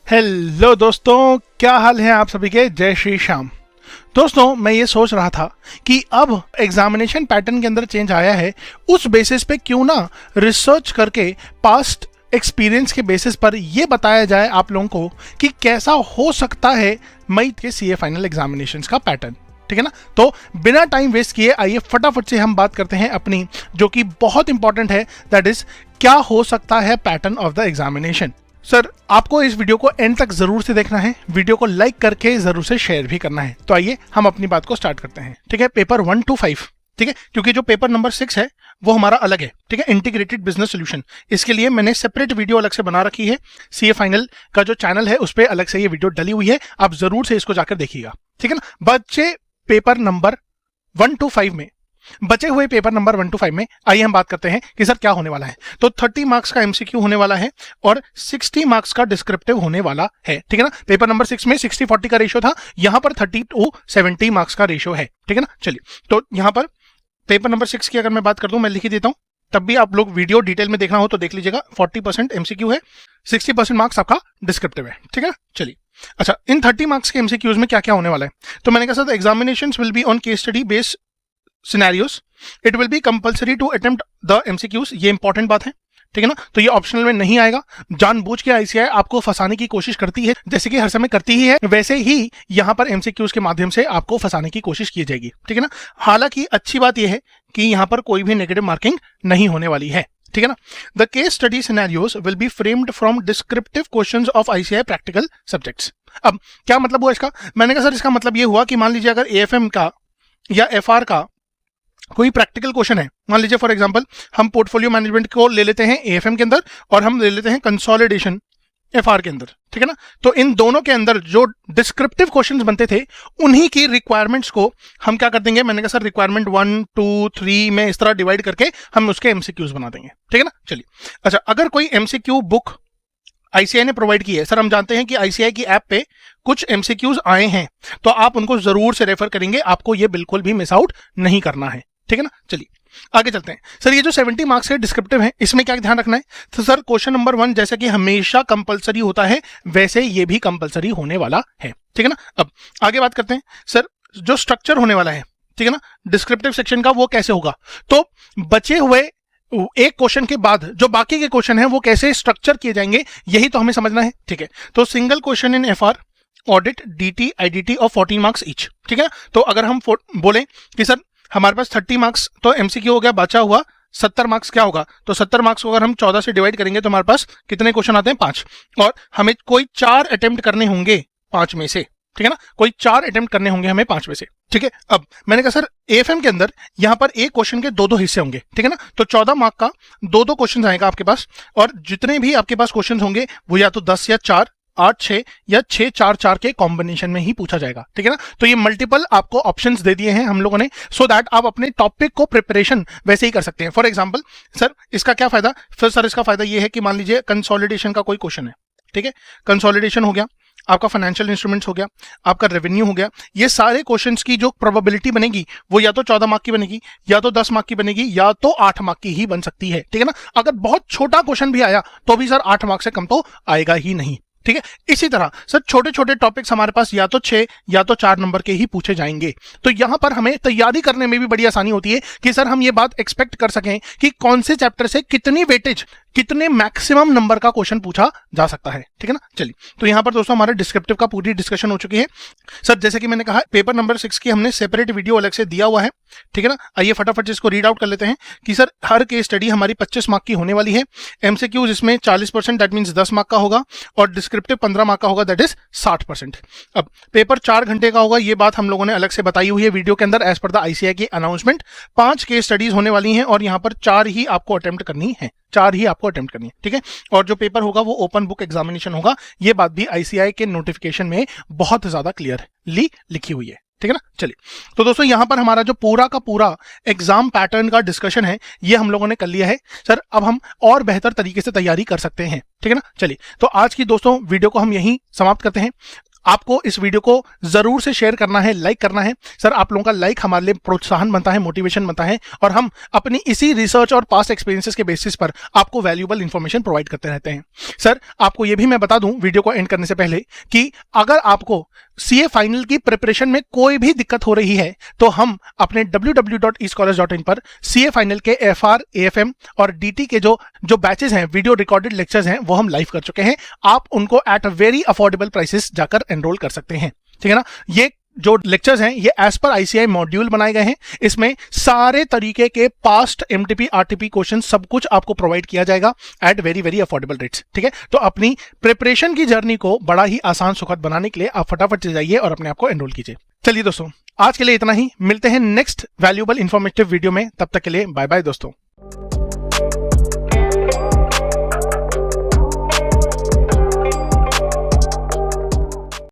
Hello दोस्तों, क्या हाल है आप सभी के। जय श्री श्याम। दोस्तों, मैं ये सोच रहा था कि अब एग्जामिनेशन पैटर्न के अंदर चेंज आया है, उस बेसिस पे क्यों ना रिसर्च करके पास्ट एक्सपीरियंस के बेसिस पर ये बताया जाए आप लोगों को कि कैसा हो सकता है मई के सीए फाइनल एग्जामिनेशंस का पैटर्न। ठीक है ना। तो बिना टाइम वेस्ट किए आइए फटाफट से हम बात करते हैं अपनी, जो कि बहुत इंपॉर्टेंट है, दैट इज क्या हो सकता है pattern of the examination. Sir, आपको इस वीडियो को एंड तक जरूर से देखना है, वीडियो को लाइक करके जरूर से शेयर भी करना है। तो आइए हम अपनी बात को स्टार्ट करते हैं। ठीक है, पेपर 1 to 5। ठीक है, क्योंकि जो पेपर नंबर 6 है वो हमारा अलग है। ठीक है, इंटीग्रेटेड बिजनेस सॉल्यूशन, इसके लिए मैंने सेपरेट वीडियो अलग से बना रखी है। सीए फाइनल का जो चैनल है उस पर अलग से ये वीडियो डली हुई है, आप जरूर से इसको जाकर देखिएगा। ठीक है ना। बच्चे पेपर नंबर 1 to 5 में, बचे हुए पेपर नंबर 1 to 5 में आइए हम बात करते हैं कि सर क्या होने वाला है। तो 30 मार्क्स का एमसीक्यू होने वाला है और 60 मार्क्स का डिस्क्रिप्टिव होने वाला है। ठीक है ना। पेपर नंबर 6 में 60-40 का रेशियो था, यहां पर 30 to 70 मार्क्स का रेशियो है। ठीक है ना। चलिए, तो यहां पर पेपर नंबर 6 की अगर मैं बात कर दूं, मैं लिख ही देता हूं, तब भी आप लोग वीडियो डिटेल में देखना हो तो देख लीजिएगा। 40% एमसीक्यू है, 60% मार्क्स आपका डिस्क्रिप्टिव है। ठीक है ना। चलिए, अच्छा, इन 30 मार्क्स के एमसीक्यूज में क्या क्या होने वाला है। तो मैंने कहा sir, examinations will be on case study based scenarios, it will be compulsory to attempt the MCQs. ये इंपॉर्टेंट बात है। ठीक है ना। तो ये ऑप्शनल में नहीं आएगा। जानबूझ के आईसीएआई आपको फंसाने की कोशिश करती है, जैसे कि हर समय करती ही है, वैसे ही यहां पर एमसीक्यूज के माध्यम से आपको फंसाने की कोशिश की जाएगी। ठीक है ना। हालांकि अच्छी बात यह है कि यहां पर कोई भी नेगेटिव मार्किंग नहीं होने वाली है। ठीक है ना। The case study scenarios will be framed from descriptive questions of ICAI practical subjects. अब क्या मतलब हुआ इसका। मैंने कहा सर, इसका मतलब ये हुआ कि मान लीजिए अगर एएफएम का या एफआर का कोई प्रैक्टिकल क्वेश्चन है, मान लीजिए फॉर एग्जांपल हम पोर्टफोलियो मैनेजमेंट को ले लेते हैं एएफएम के अंदर और हम ले लेते हैं कंसोलिडेशन एफआर के अंदर। ठीक है ना। तो इन दोनों के अंदर जो डिस्क्रिप्टिव क्वेश्चंस बनते थे उन्हीं की रिक्वायरमेंट्स को हम क्या कर देंगे, मैंने कहा सर रिक्वायरमेंट 1, 2, 3 में इस तरह डिवाइड करके हम उसके एमसीक्यूज बना देंगे। ठीक है ना। चलिए, अच्छा, अगर कोई एमसीक्यू बुक आईसीआई ने प्रोवाइड की है, सर हम जानते हैं कि आईसीआई की ऐप पे कुछ एमसीक्यूज आए हैं, तो आप उनको जरूर से रेफर करेंगे, आपको ये बिल्कुल भी मिस आउट नहीं करना है। ठीक है ना। चलिए आगे चलते हैं। सर, ये जो 70 मार्क्स के डिस्क्रिप्टिव है, इसमें क्या ध्यान रखना है। तो सर, क्वेश्चन नंबर 1 जैसे कि हमेशा कंपलसरी होता है, वैसे ये भी कंपलसरी होने वाला है। ठीक है ना। अब आगे बात करते हैं, सर जो स्ट्रक्चर होने वाला है, ठीक है ना, डिस्क्रिप्टिव सेक्शन का, वो कैसे होगा। तो बचे हुए एक क्वेश्चन के बाद जो बाकी के क्वेश्चन है वो कैसे स्ट्रक्चर किए जाएंगे, यही तो हमें समझना है। ठीक है। तो single question in FR, audit, DT, IDT और 14 मार्क्स ईच। ठीक है। तो अगर हम बोले कि सर हमारे पास 30 मार्क्स तो एमसीक्यू हो गया, बचा हुआ 70 मार्क्स क्या होगा, तो 70 मार्क्स को अगर हम 14 से डिवाइड करेंगे तो हमारे पास कितने क्वेश्चन आते हैं, 5, और हमें कोई 4 अटेम्प्ट करने होंगे 5 में से। ठीक है ना। कोई 4 अटेम्प्ट करने होंगे हमें 5 में से। ठीक है। अब मैंने कहा सर, एएफएम के अंदर यहां पर एक क्वेश्चन के 2-2 हिस्से होंगे। ठीक है ना। तो 14 मार्क का 2-2 क्वेश्चन आएगा आपके पास, और जितने भी आपके पास क्वेश्चन होंगे वो या तो 10 या 4, 8, 6 या 6, 4, 4 के कॉम्बिनेशन में ही पूछा जाएगा। ठीक है ना। तो ये मल्टीपल आपको ऑप्शंस दे दिए हैं हम लोगों ने, सो दैट आप अपने टॉपिक को प्रिपरेशन वैसे ही कर सकते हैं। फॉर एग्जांपल सर, इसका क्या फायदा, फिर सर इसका फायदा ये है कि मान लीजिए कंसोलिडेशन का कोई क्वेश्चन है। ठीक है, कंसोलिडेशन हो गया, आपका फाइनेंशियल इंस्ट्रूमेंट्स हो गया, आपका रेवेन्यू हो गया, ये सारे क्वेश्चंस की जो प्रोबेबिलिटी बनेगी वो या तो 14 मार्क की बनेगी, या तो 10 मार्क की बनेगी, या तो 8 मार्क की ही बन सकती है। ठीक है ना। अगर बहुत छोटा क्वेश्चन भी आया तो भी सर 8 मार्क से कम तो आएगा ही नहीं। ठीक है। इसी तरह सर छोटे छोटे टॉपिक्स हमारे पास या तो 6 या तो 4 नंबर के ही पूछे जाएंगे। तो यहां पर हमें तैयारी करने में भी बड़ी आसानी होती है कि सर हम ये बात एक्सपेक्ट कर सकें कि कौन से चैप्टर से कितनी वेटेज, कितने मैक्सिमम नंबर का क्वेश्चन पूछा जा सकता है। ठीक है ना। चलिए, तो यहां पर दोस्तों हमारे डिस्क्रिप्टिव का पूरी डिस्कशन हो चुकी है। सर जैसे कि मैंने कहा, पेपर नंबर 6 की हमने सेपरेट वीडियो अलग से दिया हुआ है। ठीक है ना। आइए फटाफट इसको रीड आउट कर लेते हैं कि सर हर केस स्टडी हमारी 25 मार्क की होने वाली है। एमसीक्यूज इसमें 40%, दैट मीन्स 10 मार्क का होगा, और डिस्क्रिप्टिव 15 मार्क का होगा, दैट इज 60%। अब पेपर 4 घंटे का होगा, ये बात हम लोगों ने अलग से बताई हुई है वीडियो के अंदर, एज पर द आईसीआई की अनाउंसमेंट। 5 केस स्टडीज होने वाली हैं और यहाँ पर 4 ही आपको अटेम्प्ट करनी है, 4 ही आपको अटेम्प्ट करनी है। ठीक है। और जो पेपर होगा वो ओपन बुक एग्जामिनेशन होगा, ये बात भी आईसीआई के नोटिफिकेशन में बहुत ज्यादा क्लियरली लिखी हुई है। ठीक है ना। चलिए, तो दोस्तों यहां पर हमारा जो पूरा का पूरा एग्जाम पैटर्न का डिस्कशन है ये हम लोगों ने कर लिया है। सर अब हम और बेहतर तरीके से तैयारी कर सकते हैं। ठीक है ना। चलिए, तो आज की दोस्तों वीडियो को हम यहीं समाप्त करते हैं। आपको इस वीडियो को जरूर से शेयर करना है, लाइक करना है। सर आप लोगों का लाइक हमारे लिए प्रोत्साहन बनता है, मोटिवेशन बनता है, और हम अपनी इसी रिसर्च और पास्ट एक्सपीरियंसेस के बेसिस पर आपको वैल्यूएबल इंफॉर्मेशन प्रोवाइड करते रहते हैं। सर आपको यह भी मैं बता दूं वीडियो को एंड करने से पहले कि अगर आपको सीए फाइनल की प्रिपरेशन में कोई भी दिक्कत हो रही है तो हम अपने www.escholars.in पर सीए फाइनल के एफआर, एएफएम और डीटी के जो बैचेस हैं, वीडियो रिकॉर्डेड लेक्चर्स हैं, वो हम लाइव कर चुके हैं। आप उनको एट वेरी अफोर्डेबल प्राइसेस जाकर एनरोल कर सकते हैं, ठीक है ना। ये जो लेक्चर्स हैं ये एज पर आईसीआई मॉड्यूल बनाए गए हैं। इसमें सारे तरीके के पास्ट एमटीपी आरटीपी क्वेश्चन सब कुछ आपको प्रोवाइड किया जाएगा at very very affordable rates, ठीक है। तो अपनी प्रिपरेशन की जर्नी को बड़ा ही आसान सुखद बनाने के लिए आप फटाफट से जाइए और अपने आप को एनरोल कीजिए। चलिए दोस्तों, आज के लिए इतना ही। मिलते हैं नेक्स्ट वैल्यूएबल इंफॉर्मेटिव वीडियो में। तब तक के लिए बाय बाय दोस्तों।